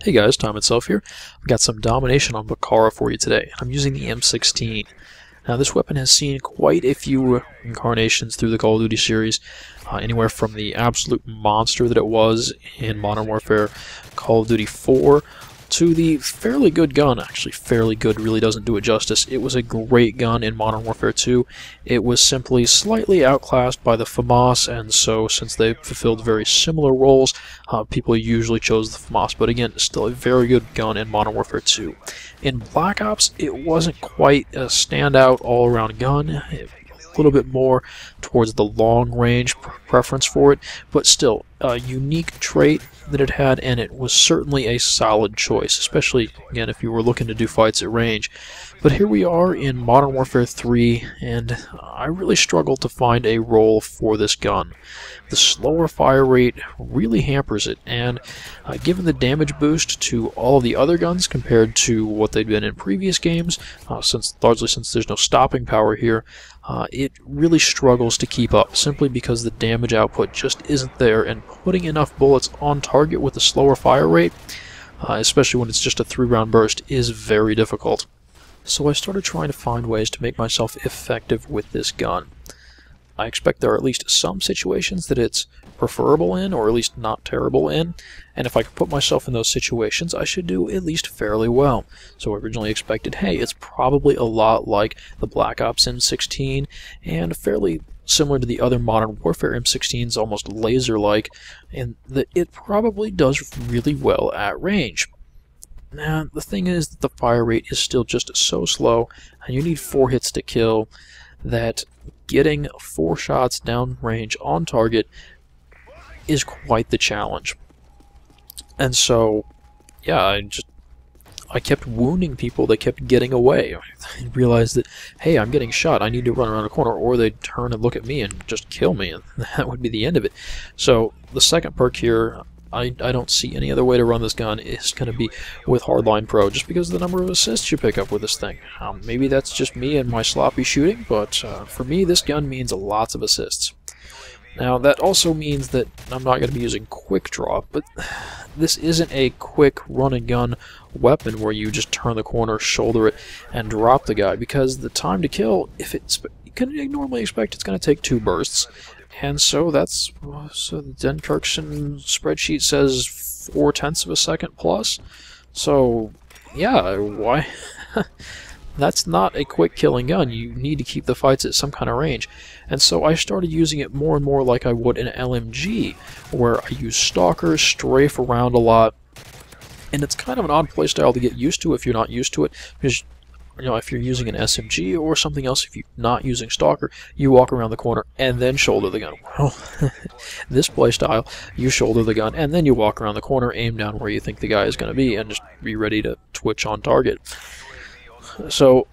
Hey guys, Tom itself here. I've got some Domination on Bakaara for you today. I'm using the M16. Now this weapon has seen quite a few incarnations through the Call of Duty series, anywhere from the absolute monster that it was in Modern Warfare Call of Duty 4 to the fairly good gun. Actually, fairly good really doesn't do it justice. It was a great gun in Modern Warfare 2. It was simply slightly outclassed by the FAMAS, and so since they fulfilled very similar roles, people usually chose the FAMAS. But again, still a very good gun in Modern Warfare 2. In Black Ops, it wasn't quite a standout all-around gun. A little bit more towards the long-range preference for it, but still a unique trait that it had, and it was certainly a solid choice, especially, again, if you were looking to do fights at range. But here we are in Modern Warfare 3, and I really struggled to find a role for this gun. The slower fire rate really hampers it, and given the damage boost to all of the other guns compared to what they'd been in previous games, largely since there's no stopping power here, it really struggles to keep up, simply because the damage output just isn't there, and putting enough bullets on target with a slower fire rate, especially when it's just a 3-round burst, is very difficult. So I started trying to find ways to make myself effective with this gun. I expect there are at least some situations that it's preferable in, or at least not terrible in, and if I could put myself in those situations, I should do at least fairly well. So I originally expected, hey, it's probably a lot like the Black Ops M16, and fairly similar to the other Modern Warfare M16s, almost laser-like, and that it probably does really well at range. Now, the thing is that the fire rate is still just so slow, and you need 4 hits to kill, that getting 4 shots down range on target is quite the challenge. And so, yeah, I kept wounding people. They kept getting away. I realized that, hey, I'm getting shot. I need to run around a corner, or they'd turn and look at me and just kill me, and that would be the end of it. So the second perk here, I don't see any other way to run this gun, is going to be with Hardline Pro, just because of the number of assists you pick up with this thing. Maybe that's just me and my sloppy shooting, but for me, this gun means lots of assists. Now, that also means that I'm not going to be using Quick Draw, but this isn't a quick run-and-gun weapon where you just turn the corner, shoulder it, and drop the guy, because the time to kill, you can normally expect it's going to take 2 bursts. And so the Denkirksen spreadsheet says 0.4 of a second plus. So, yeah, why? That's not a quick killing gun. You need to keep the fights at some kind of range. And so I started using it more and more like I would an LMG, where I use Stalker, strafe around a lot. And it's kind of an odd playstyle to get used to if you're not used to it, because if you're using an SMG or something else, if you're not using Stalker, you walk around the corner and then shoulder the gun. Well, this playstyle, you shoulder the gun and then you walk around the corner, aim down where you think the guy is going to be, and just be ready to twitch on target. So,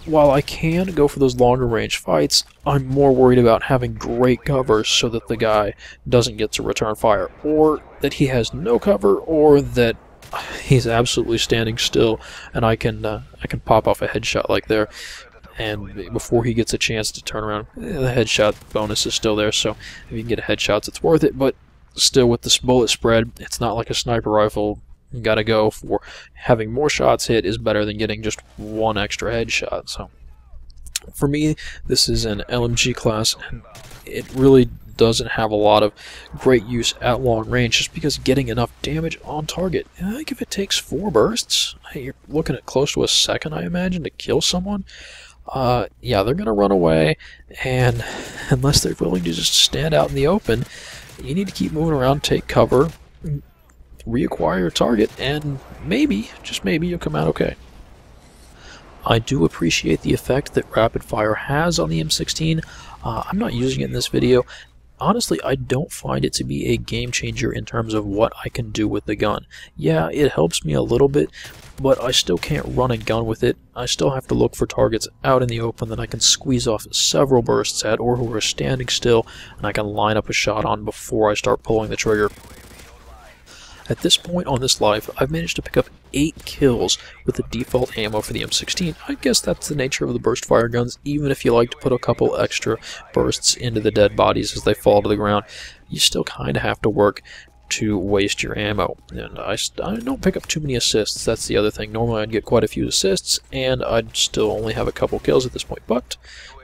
while I can go for those longer range fights, I'm more worried about having great cover so that the guy doesn't get to return fire, or that he has no cover, or that he's absolutely standing still, and I can pop off a headshot like there, and before he gets a chance to turn around, the headshot bonus is still there, so if you can get headshots, it's worth it, but still with this bullet spread, it's not like a sniper rifle. You gotta go for having more shots hit is better than getting just 1 extra headshot. So for me, this is an LMG class, and it really doesn't have a lot of great use at long range, just because getting enough damage on target, I think if it takes 4 bursts, you're looking at close to a second, I imagine, to kill someone. Yeah, they're gonna run away, and unless they're willing to just stand out in the open, you need to keep moving around, take cover, reacquire your target, and maybe, just maybe, you'll come out okay. I do appreciate the effect that rapid fire has on the M16. I'm not using it in this video. Honestly, I don't find it to be a game changer in terms of what I can do with the gun. Yeah, it helps me a little bit, but I still can't run and gun with it. I still have to look for targets out in the open that I can squeeze off several bursts at, or who are standing still, and I can line up a shot on before I start pulling the trigger. At this point on this live, I've managed to pick up 8 kills with the default ammo for the M16. I guess that's the nature of the burst fire guns, even if you like to put a couple extra bursts into the dead bodies as they fall to the ground. You still kind of have to work to waste your ammo. And I don't pick up too many assists, that's the other thing. Normally I'd get quite a few assists, and I'd still only have a couple kills at this point, but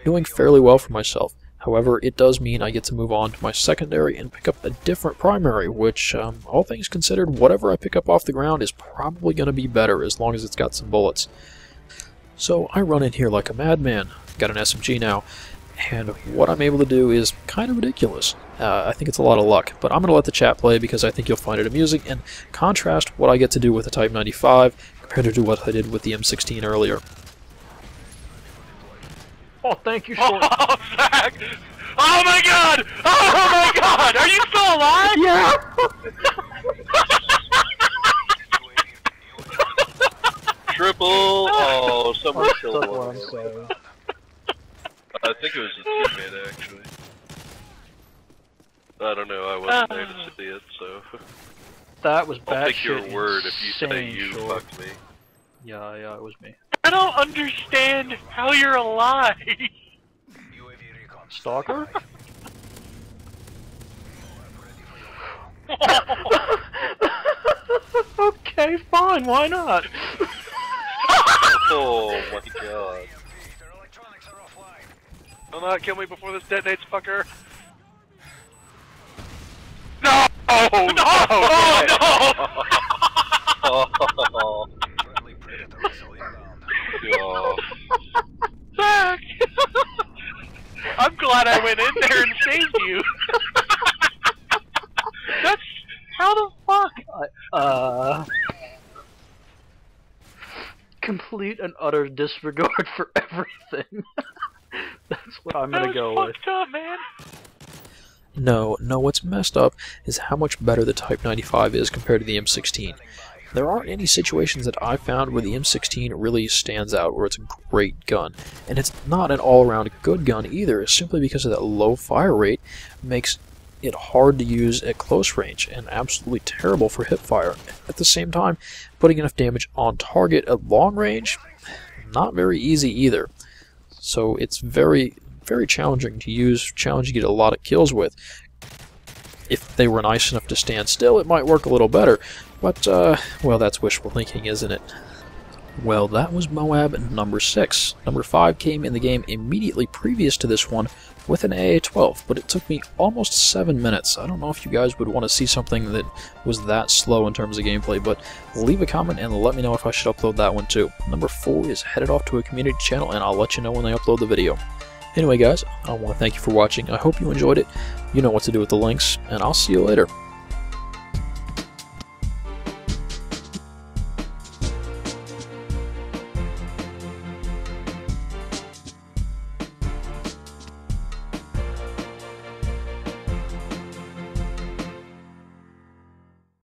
doing fairly well for myself. However, it does mean I get to move on to my secondary and pick up a different primary, which, all things considered, whatever I pick up off the ground is probably going to be better as long as it's got some bullets. So I run in here like a madman. Got an SMG now, and what I'm able to do is kind of ridiculous. I think it's a lot of luck, but I'm going to let the chat play because I think you'll find it amusing, and contrast what I get to do with the Type 95 compared to what I did with the M16 earlier. Oh, thank you, Short. Oh, Zach! Oh my god! Oh my god! Are you still alive? Yeah! Triple! Oh, someone killed That's what one. I'm saying. I think it was a teammate, actually. I don't know, I wasn't there to see it, so... That was bad. I'll take your word if you say you Short. fucked me. Yeah, it was me. I don't understand how you're alive! Stalker? Okay, fine, why not? Oh my god. Do not kill me before this detonates, fucker! No! No! Oh, no! Oh. Zach! I'm glad I went in there and saved you! That's... how the fuck? Complete and utter disregard for everything. That's what I'm gonna go with. Fucked up, man. No, what's messed up is how much better the Type 95 is compared to the M16. There aren't any situations that I've found where the M16 really stands out, where it's a great gun. And it's not an all-around good gun either, simply because of that low fire rate makes it hard to use at close range and absolutely terrible for hip fire. At the same time, putting enough damage on target at long range, not very easy either. So it's very challenging to use, challenging to get a lot of kills with. If they were nice enough to stand still, it might work a little better, but, well, that's wishful thinking, isn't it? Well, that was MOAB number 6. Number 5 came in the game immediately previous to this one with an AA-12, but it took me almost 7 minutes. I don't know if you guys would want to see something that was that slow in terms of gameplay, but leave a comment and let me know if I should upload that one too. Number 4 is headed off to a community channel, and I'll let you know when they upload the video. Anyway guys, I want to thank you for watching. I hope you enjoyed it. You know what to do with the links, and I'll see you later.